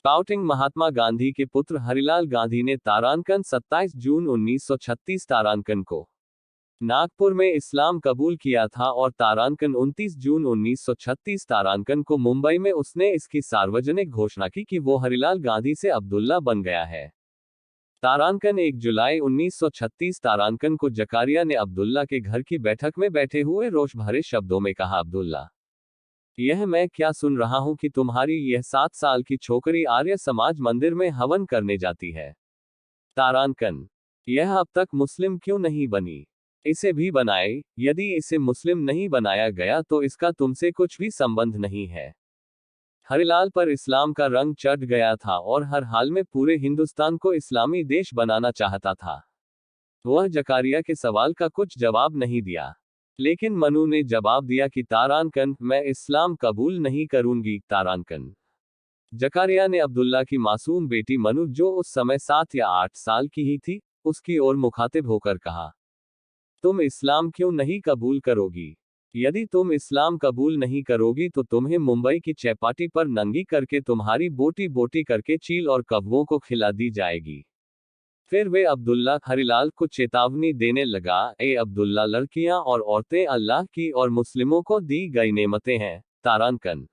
Pouting Mahatma Gandhi के पुत्र हरिलाल गांधी ने तारांकन 27 जून 1936 तारांकन को नागपुर में इस्लाम कबूल किया था और तारांकन 29 जून 1936 तारांकन को मुंबई में उसने इसकी सार्वजनिक घोषणा की कि वो हरिलाल गांधी से अब्दुल्ला बन गया है। तारांकन 1 जुलाई 1936 तारांकन को जकारिया ने अब्दुल्ला के घर की बैठक में बैठे हुए रोष भरे शब्दों में कहा, अब्दुल्ला, यह मैं क्या सुन रहा हूं कि तुम्हारी यह 7 साल की छोकरी आर्य समाज मंदिर में हवन करने जाती है। तारांकन, यह अब तक मुस्लिम क्यों नहीं बनी? इसे भी बनाए। यदि इसे मुस्लिम नहीं बनाया गया तो इसका तुमसे कुछ भी संबंध नहीं है। हरिलाल पर इस्लाम का रंग चढ़ गया था और हर हाल में पूरे हिंदुस्तान को इस्लामी देश बनाना चाहता था। वह जकारिया के सवाल का कुछ जवाब नहीं दिया, लेकिन मनु ने जवाब दिया कि तारांकन, मैं इस्लाम कबूल नहीं करूंगी। तारांकन, जकारिया ने अब्दुल्ला की मासूम बेटी मनु, जो उस समय 7 या 8 साल की ही थी, उसकी ओर मुखातिब होकर कहा, तुम इस्लाम क्यों नहीं कबूल करोगी? यदि तुम इस्लाम कबूल नहीं करोगी तो तुम्हें मुंबई की चौपाटी पर नंगी करके तुम्हारी बोटी बोटी करके चील और कौवों को खिला दी जाएगी। फिर वे अब्दुल्ला हरिलाल को चेतावनी देने लगा, ए अब्दुल्ला, लड़कियां और औरतें अल्लाह की और मुस्लिमों को दी गई नेमतें हैं। तारांकन,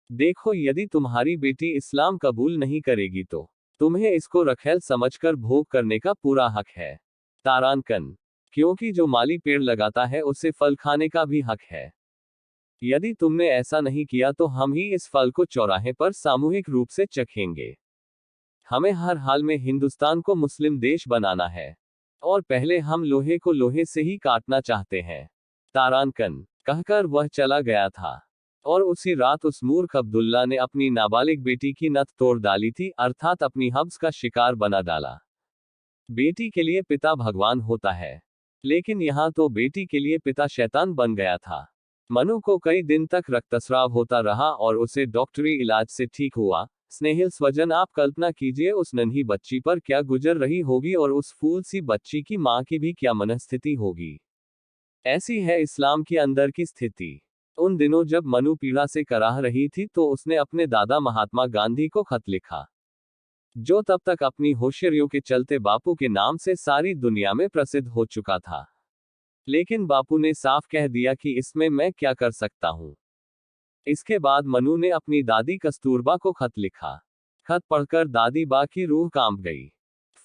देखो, यदि तुम्हारी बेटी इस्लाम कबूल नहीं करेगी तो तुम्हें इसको रखेल समझकर भोग करने का पूरा हक है। तारांकन, क्योंकि जो माली पेड़ लगाता है उसे फल खाने का भी हक है। यदि तुमने ऐसा नहीं किया तो हम ही इस फल को चौराहे पर सामूहिक रूप से चखेंगे। हमें हर हाल में हिंदुस्तान को मुस्लिम देश बनाना है, और पहले हम लोहे को लोहे से ही काटना चाहते हैं। तारांकन, कहकर वह चला गया था, और उसी रात उस मूर्ख अब्दुल्ला ने अपनी नाबालिग बेटी की नथ तोड़ डाली थी, अर्थात अपनी हब्स का शिकार बना डाला। बेटी के लिए पिता भगवान होता है, लेकिन यहां तो बेटी के लिए पिता शैतान बन गया था। मनु को कई दिन तक रक्तस्राव होता रहा और उसे डॉक्टरी इलाज से ठीक हुआ। स्नेहिल स्वजन, आप कल्पना कीजिए उस नन्ही बच्ची पर क्या गुजर रही होगी और उस फूल सी बच्ची की मां की भी क्या मनस्थिति होगी। ऐसी है इस्लाम की अंदर की स्थिति। उन दिनों जब मनु पीड़ा से कराह रही थी तो उसने अपने दादा महात्मा गांधी को खत लिखा, जो तब तक अपनी होशियारियों के चलते बापू के नाम से सारी दुनिया में प्रसिद्ध हो चुका था। लेकिन बापू ने साफ कह दिया कि इसमें मैं क्या कर सकता हूं। इसके बाद मनु ने अपनी दादी कस्तूरबा को खत लिखा। खत पढ़कर दादी बा की रूह कांप गई।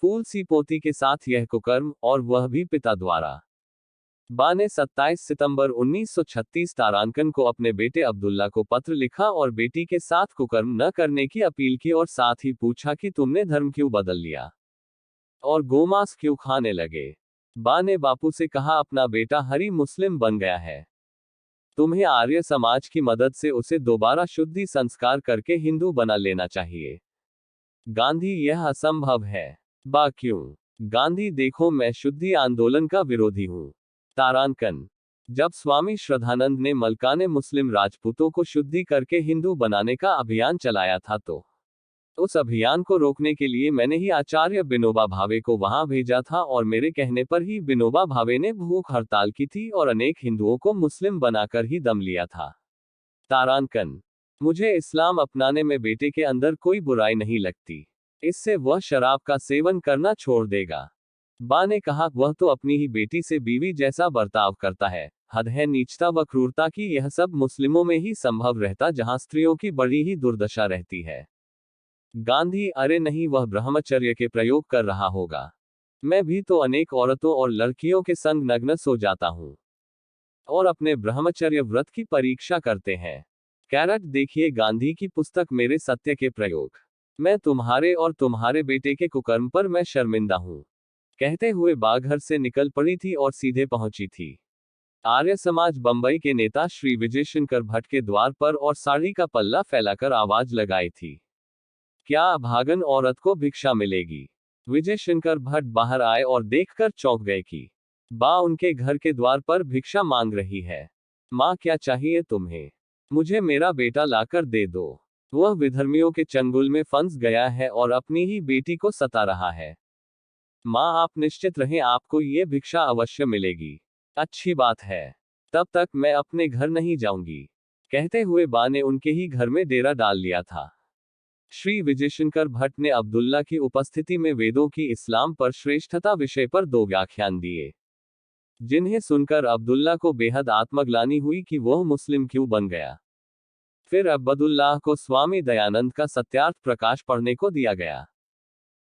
फूल सी पोती के साथ यह कुकर्म, और वह भी पिता द्वारा। बा ने 27 सितंबर 1936 तारांकन को अपने बेटे अब्दुल्ला को पत्र लिखा और बेटी के साथ कुकर्म न करने की अपील की, और साथ ही पूछा कि तुमने धर्म क्यों बदल लिया और गोमांस क्यों खाने लगे। बा ने बापू से कहा, अपना बेटा हरी मुस्लिम बन गया है, तुम्हें आर्य समाज की मदद से उसे दोबारा शुद्धि संस्कार करके हिंदू बना लेना चाहिए। गांधी, यह असंभव है। बा, क्यों? गांधी, देखो, मैं शुद्धि आंदोलन का विरोधी हूं। तारांकन, जब स्वामी श्रद्धानंद ने मलकाने मुस्लिम राजपूतों को शुद्धि करके हिंदू बनाने का अभियान चलाया था तो उस अभियान को रोकने के लिए मैंने ही आचार्य विनोबा भावे को वहां भेजा था, और मेरे कहने पर ही विनोबा भावे ने भूख हड़ताल की थी और अनेक हिंदुओं को मुस्लिम बनाकर ही दम लिया था। तारांकन, मुझे इस्लाम अपनाने में बेटे के अंदर कोई बुराई नहीं लगती। इससे वह शराब का सेवन करना छोड़ देगा। बा ने कहा, वह तो अपनी ही बेटी से बीवी जैसा बर्ताव करता है। हद है नीचता व क्रूरता की। यह सब मुस्लिमों में ही संभव रहता जहां स्त्रियों की बड़ी ही दुर्दशा रहती है। गांधी, अरे नहीं, वह ब्रह्मचर्य के प्रयोग कर रहा होगा। मैं भी तो अनेक औरतों और लड़कियों के संग नग्न सो जाता हूं और अपने ब्रह्मचर्य व्रत की परीक्षा करते हैं। कैरेट, देखिए गांधी की पुस्तक मेरे सत्य के प्रयोग। मैं तुम्हारे और तुम्हारे बेटे के कुकर्म पर मैं शर्मिंदा हूं। कहते हुए बा घर से निकल पड़ी थी और सीधे पहुंची थी आर्य समाज बंबई के नेता श्री विजय शंकर भट्ट के द्वार पर, और साड़ी का पल्ला फैलाकर आवाज लगाई थी, क्या अभागन औरत को भिक्षा मिलेगी? विजय शंकर भट्ट बाहर आए और देखकर चौंक गए कि बा उनके घर के द्वार पर भिक्षा मांग रही है। माँ, क्या चाहिए तुम्हें? मुझे मेरा बेटा लाकर दे दो। वह विधर्मियों के चंगुल में फंस गया है और अपनी ही बेटी को सता रहा है। माँ, आप निश्चित रहें, आपको ये भिक्षा अवश्य मिलेगी। अच्छी बात है, तब तक मैं अपने घर नहीं जाऊंगी। कहते हुए बा ने उनके ही घर में डेरा डाल लिया था। श्री विजयशंकर भट्ट ने अब्दुल्ला की उपस्थिति में वेदों की इस्लाम पर श्रेष्ठता विषय पर 2 व्याख्यान दिए, जिन्हें सुनकर अब्दुल्ला को बेहद आत्मग्लानि हुई कि वह मुस्लिम क्यों बन गया। फिर अब्दुल्लाह को स्वामी दयानंद का सत्यार्थ प्रकाश पढ़ने को दिया गया,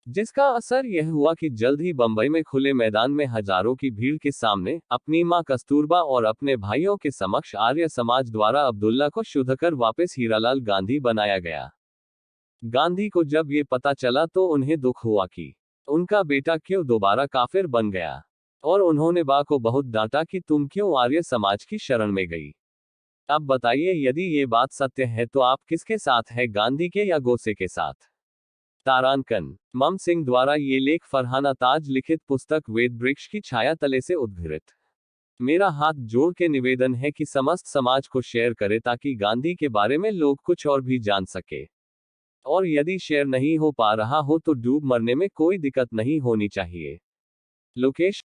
जिसका असर यह हुआ कि जल्द ही बंबई में खुले मैदान में हजारों की भीड़ के सामने अपनी मां कस्तूरबा और अपने भाइयों के समक्ष आर्य समाज द्वारा अब्दुल्ला को शुद्ध कर वापस हीरालाल गांधी बनाया गया। गांधी को जब ये पता चला तो उन्हें दुख हुआ कि उनका बेटा क्यों दोबारा काफिर बन गया, और उन्होंने बा को बहुत डांटा कि तुम क्यों आर्य समाज की शरण में गई। अब बताइए, यदि ये बात सत्य है तो आप किसके साथ है, गांधी के या गोसे के साथ? तारांकन। मम सिंह द्वारा ये लेख फरहाना ताज लिखित पुस्तक वेद वृक्ष की छाया तले से उद्धृत। मेरा हाथ जोड़ के निवेदन है कि समस्त समाज को शेयर करे ताकि गांधी के बारे में लोग कुछ और भी जान सके। और यदि शेयर नहीं हो पा रहा हो तो डूब मरने में कोई दिक्कत नहीं होनी चाहिए। लोकेश।